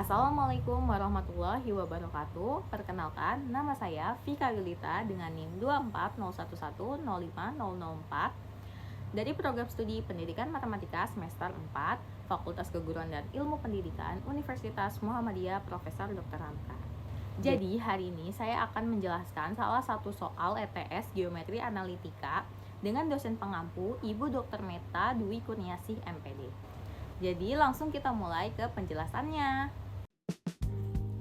Assalamualaikum warahmatullahi wabarakatuh. Perkenalkan, nama saya Vika Gelita dengan NIM 24011050004 dari program studi Pendidikan Matematika semester 4, Fakultas Keguruan dan Ilmu Pendidikan, Universitas Muhammadiyah Profesor Dr. Hamka. Jadi hari ini saya akan menjelaskan salah satu soal ETS Geometri Analitika dengan dosen pengampu Ibu Dr. Meta Dwi Kurniasih MPD. Jadi langsung kita mulai ke penjelasannya.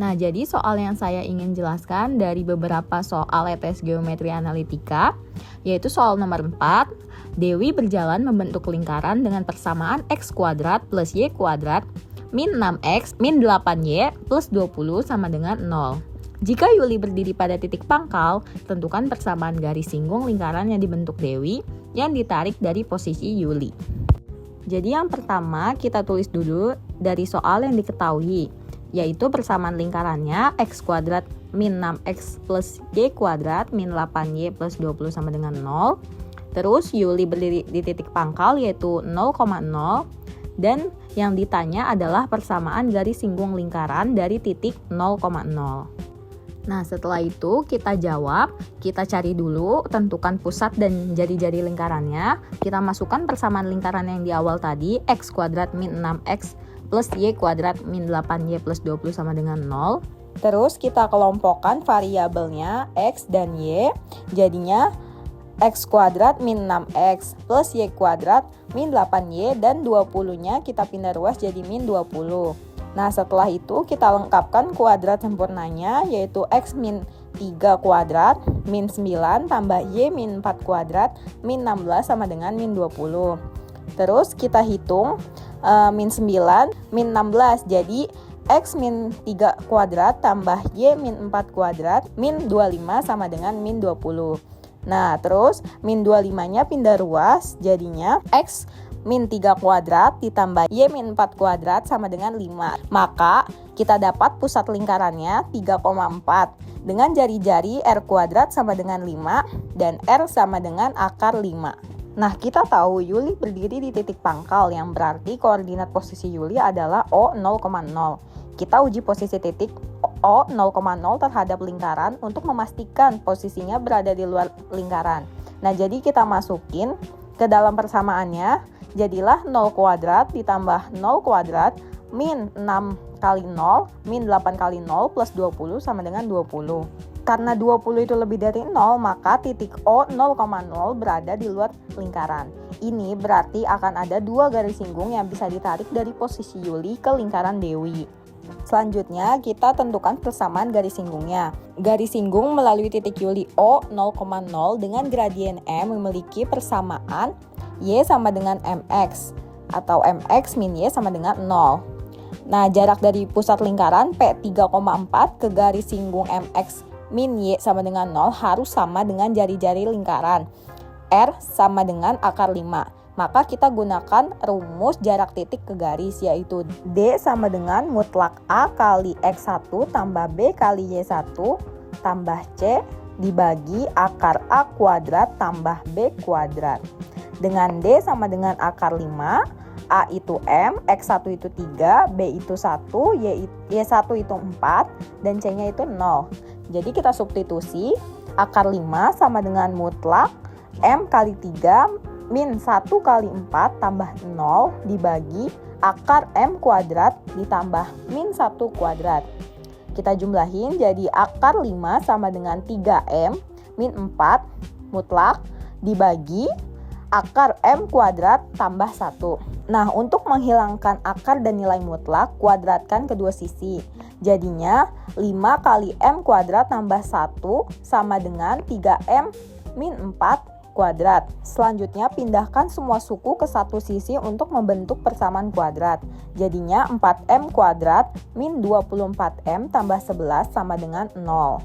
Nah, jadi soal yang saya ingin jelaskan dari beberapa soal ETS Geometri Analitika, yaitu soal nomor 4, Dewi berjalan membentuk lingkaran dengan persamaan x kuadrat plus y kuadrat min 6x min 8y plus 20 sama dengan 0. Jika Yuli berdiri pada titik pangkal, tentukan persamaan garis singgung lingkaran yang dibentuk Dewi yang ditarik dari posisi Yuli. Jadi yang pertama kita tulis dulu dari soal yang diketahui, yaitu persamaan lingkarannya x kuadrat min 6x plus y kuadrat min 8y plus 20 sama dengan 0. Terus Yuli berdiri di titik pangkal yaitu 0,0 dan yang ditanya adalah persamaan garis singgung lingkaran dari titik 0,0. Nah, setelah itu kita jawab, kita cari dulu tentukan pusat dan jari-jari lingkarannya. Kita masukkan persamaan lingkaran yang di awal tadi, x kuadrat min 6x plus y kuadrat min 8y plus 20 sama dengan 0. Terus kita kelompokkan variabelnya x dan y, jadinya x kuadrat min 6x plus y kuadrat min 8y dan 20-nya kita pindah ruas jadi min 20. Nah, setelah itu kita lengkapkan kuadrat sempurnanya yaitu x min 3 kuadrat min 9 tambah y min 4 kuadrat min 16 sama dengan min 20. Terus kita hitung min 9 min 16 jadi x min 3 kuadrat tambah y min 4 kuadrat min 25 sama dengan min 20. Nah, terus min 25-nya pindah ruas jadinya x min 3 kuadrat ditambah y min 4 kuadrat sama dengan 5. Maka kita dapat pusat lingkarannya 3,4 dengan jari-jari r kuadrat sama dengan 5 dan r sama dengan akar 5. Nah, kita tahu Yuli berdiri di titik pangkal yang berarti koordinat posisi Yuli adalah O 0,0. Kita uji posisi titik O 0,0 terhadap lingkaran untuk memastikan posisinya berada di luar lingkaran. Nah, jadi kita masukin ke dalam persamaannya, jadilah 0 kuadrat ditambah 0 kuadrat min 6 kali 0 min 8 kali 0 plus 20 sama dengan 20. Karena 20 itu lebih dari 0, maka titik O 0,0 berada di luar lingkaran. Ini berarti akan ada dua garis singgung yang bisa ditarik dari posisi Yuli ke lingkaran Dewi. Selanjutnya kita tentukan persamaan garis singgungnya. Garis singgung melalui titik Yuli O 0,0 dengan gradien M memiliki persamaan Y sama dengan MX atau MX min Y sama dengan 0. Nah, jarak dari pusat lingkaran P3,4 ke garis singgung MX min Y sama dengan 0 harus sama dengan jari-jari lingkaran. R sama dengan akar 5. Maka kita gunakan rumus jarak titik ke garis yaitu D sama dengan mutlak A kali X1 tambah B kali Y1 tambah C dibagi akar A kuadrat tambah B kuadrat. Dengan D sama dengan akar 5, A itu M, X1 itu 3, B itu 1, Y1 itu 4, dan C-nya itu 0. Jadi kita substitusi, akar 5 sama dengan mutlak M kali 3 min 1 kali 4 tambah 0 dibagi akar M kuadrat ditambah min 1 kuadrat. Kita jumlahin jadi akar 5 sama dengan 3M min 4 mutlak dibagi akar M kuadrat tambah 1. Nah, untuk menghilangkan akar dan nilai mutlak, kuadratkan kedua sisi. Jadinya 5 kali M kuadrat tambah 1 sama dengan 3M min 4 kuadrat. Selanjutnya pindahkan semua suku ke satu sisi untuk membentuk persamaan kuadrat. Jadinya 4M kuadrat min 24M tambah 11 sama dengan 0.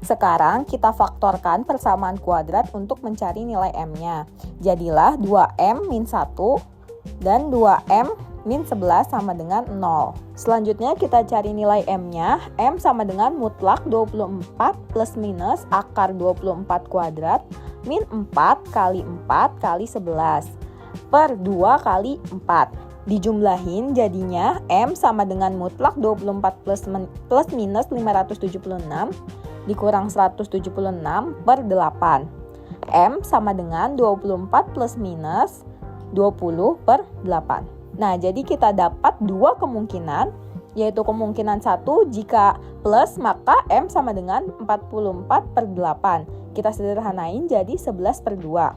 Sekarang kita faktorkan persamaan kuadrat untuk mencari nilai M-nya. Jadilah 2M min 1 dan 2M min 11 sama dengan 0. Selanjutnya kita cari nilai M-nya. M sama dengan mutlak 24 plus minus akar 24 kuadrat min 4 kali 4 kali 11 per 2 kali 4. Dijumlahin jadinya M sama dengan mutlak 24 plus minus 576 dikurang 176 per 8. M sama dengan 24 plus minus 20 per 8. Nah, jadi kita dapat dua kemungkinan, yaitu kemungkinan 1 jika plus maka M sama dengan 44 per 8. Kita sederhanain jadi 11 per 2.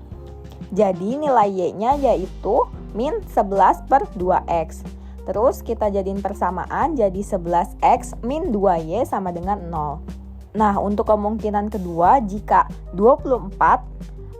Jadi nilai Y-nya yaitu min 11 per 2X. Terus kita jadiin persamaan jadi 11X min 2Y sama dengan 0. Nah, untuk kemungkinan kedua jika 24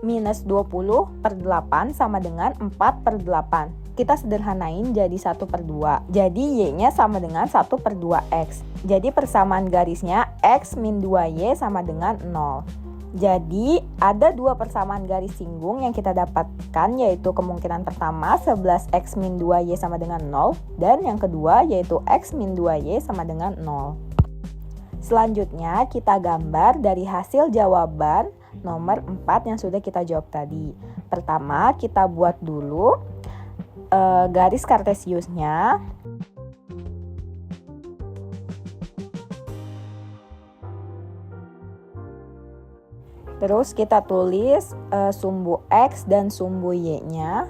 minus 20 per 8 sama dengan 4 per 8. Kita sederhanain jadi 1 per 2. Jadi Y-nya sama dengan 1 per 2X. Jadi persamaan garisnya X min 2Y sama dengan 0. Jadi ada dua persamaan garis singgung yang kita dapatkan, yaitu kemungkinan pertama 11X min 2Y sama dengan 0 dan yang kedua yaitu X min 2Y sama dengan 0. Selanjutnya kita gambar dari hasil jawaban nomor 4 yang sudah kita jawab tadi. Pertama kita buat dulu garis kartesiusnya. Terus kita tulis sumbu X dan sumbu Y-nya.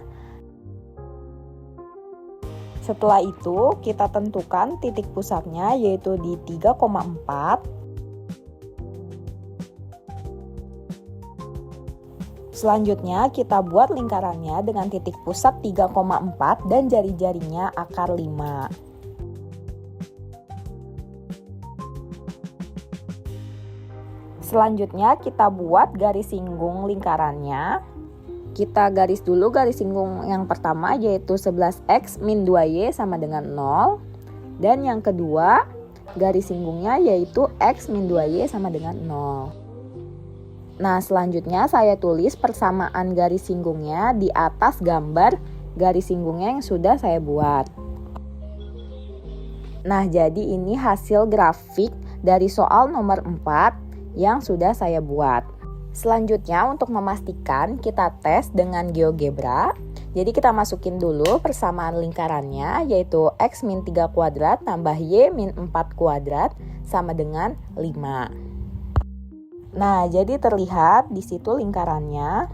Setelah itu kita tentukan titik pusatnya yaitu di 3,4. Selanjutnya kita buat lingkarannya dengan titik pusat 3,4 dan jari-jarinya akar 5. Selanjutnya kita buat garis singgung lingkarannya. Kita garis dulu garis singgung yang pertama yaitu 11X min 2Y sama dengan 0. Dan yang kedua garis singgungnya yaitu X min 2Y sama dengan 0. Nah, selanjutnya saya tulis persamaan garis singgungnya di atas gambar garis singgungnya yang sudah saya buat. Nah, jadi ini hasil grafik dari soal nomor 4 yang sudah saya buat. Selanjutnya untuk memastikan kita tes dengan GeoGebra. Jadi kita masukin dulu persamaan lingkarannya yaitu X min 3 kuadrat tambah Y min 4 kuadrat sama dengan 5. Nah, jadi terlihat di situ lingkarannya.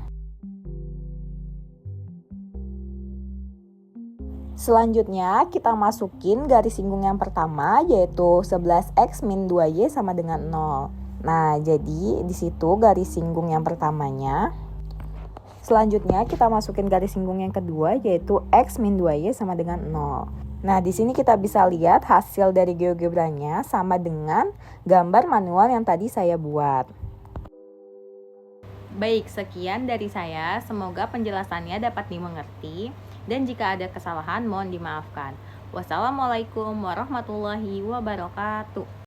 Selanjutnya kita masukin garis singgung yang pertama yaitu 11X min 2Y sama dengan 0. Nah, jadi di situ garis singgung yang pertamanya. Selanjutnya kita masukin garis singgung yang kedua yaitu X min 2Y sama dengan 0. Nah, di sini kita bisa lihat hasil dari GeoGebranya sama dengan gambar manual yang tadi saya buat. Baik, sekian dari saya. Semoga penjelasannya dapat dimengerti dan jika ada kesalahan mohon dimaafkan. Wassalamualaikum warahmatullahi wabarakatuh.